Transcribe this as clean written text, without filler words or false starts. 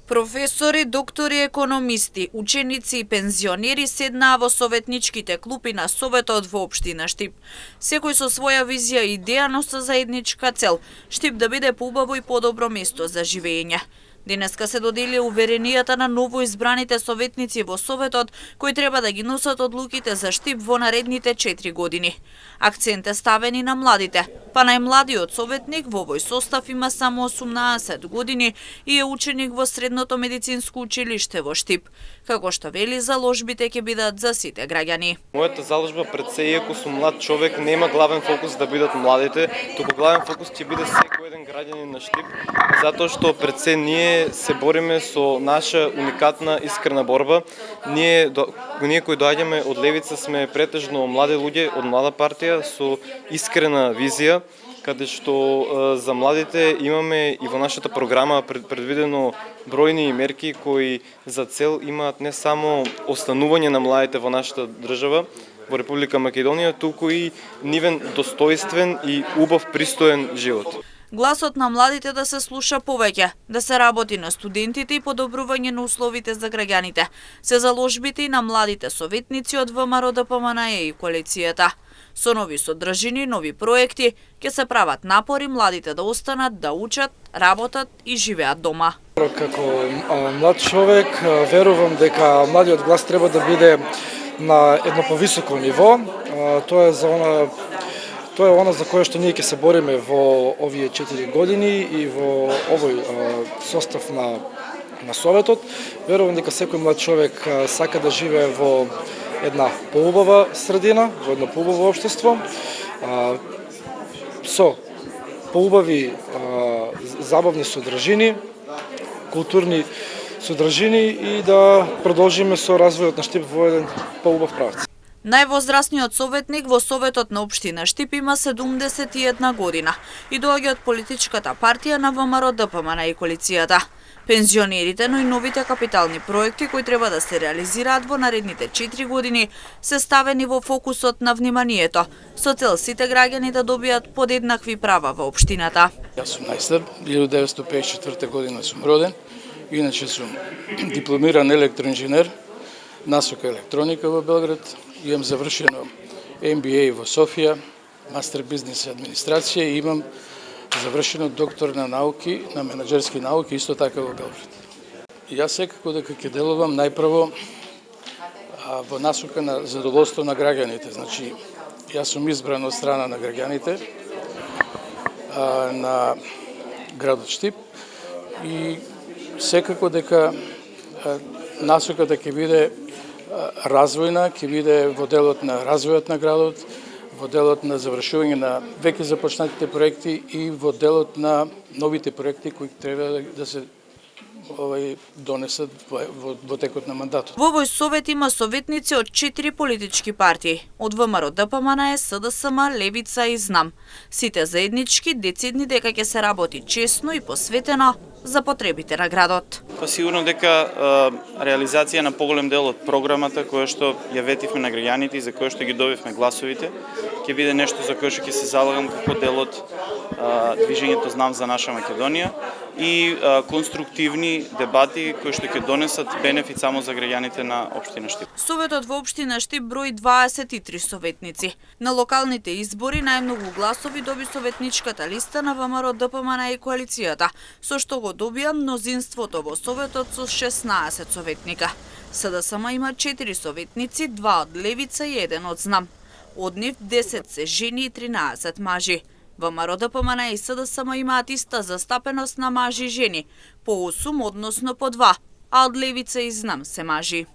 Професори, доктори, економисти, ученици и пензионери седнаа во советничките клупи на Советот во општина Штип. Секој со своја визија и идеја, но со заедничка цел – Штип да биде поубаво и подобро место за живење. Денеска се додели уверенијата на новоизбраните советници во Советот, кои треба да ги носат одлуките за Штип во наредните 4 години. Акцент е ставен и на младите, па најмладиот советник во овој состав има само 18 години и е ученик во Средното медицинско училиште во Штип. Како што вели, заложбите ќе бидат за сите граѓани. Мојата заложба пред се, иако сум млад човек, нема главен фокус да бидат младите, туку главен фокус ќе биде секој еден граѓанин на Штип, затоа што пред се ние се бориме со наша уникатна искрена борба. Ние кои доаѓаме од левица сме претежно млади луѓе од млада партија со искрена визија, каде што за младите имаме и во нашата програма предвидено бројни мерки кои за цел имаат не само останување на младите во нашата држава, во Република Македонија, туку и нивен достојствен и убав пристоен живот. Гласот на младите да се слуша повеќе, да се работи на студентите и подобрување на условите за граѓаните, се заложбите и на младите советници од ВМРО ДПМН и коалицијата. Со нови содржини, нови проекти, ќе се прават напори младите да останат, да учат, работат и живеат дома. Како млад човек верувам дека младиот глас треба да биде на едно повисоко ниво. Тоа е она за кое што ние ќе се бориме во овие 4 години и во овој состав на Советот. Верувам дека секој млад човек сака да живее во една поубава средина, во едно поубаво општество, со поубави забавни содржини, културни содржини и да продолжиме со развојот на Штип во еден поубав правец. Највозрасниот советник во Советот на општина Штип има 71 година и доаѓа од политичката партија на ВМРО ДПМН и коалицијата. Пензионерите, но и новите капитални проекти кои треба да се реализираат во наредните 4 години се ставени во фокусот на вниманието, со цел сите граѓани да добијат подеднакви права во општината. Јас сум најстар, 1954 година сум роден, иначе сум дипломиран електроинженер, насока електроника во Белград. Имам завршено MBA во Софија, мастер бизнес и администрација и имам завршено доктор на науки, на менаџерски науки, исто така во Белград. Јас секако дека ќе делувам најпрво во насока на задоволство на граѓаните. Значи, јас сум избран од страна на граѓаните на градот Штип и секако дека насоката ќе биде развојна, ќе биде во делот на развојот на градот, во делот на завршување на веќе започнатите проекти и во делот на новите проекти кои треба да се донесат во текот на мандатот. Во овој совет има советници од 4 политички партии, од ВМРО ДПМН, СДСМ, Левица и Знам. Сите заеднички децидни дека ќе се работи честно и посветено за потребите на градот. Па сигурно дека реализација на поголем дел од програмата која што ја ветивме на граѓаните и за која што ги добивме гласовите, ќе биде нешто за кое што ќе се залагам како дел од движењето Знам за наша Македонија и конструктивни дебати кои што ќе донесат бенефит само за граѓаните на општина Штип. Советот во општина Штип брои 23 советници. На локалните избори најмногу гласови доби советничката листа на ВМРО ДПМН и коалицијата, со што го добија мнозинството во Советот со 16 советника. СДСМ има 4 советници, 2 од Левица и 1 од Знам. Од нив 10 се жени и 13 мажи. ВМРО ДПМН и СДСМ имаат иста застапеност на мажи и жени, по 8, односно по 2, а од Левица и Знам се мажи.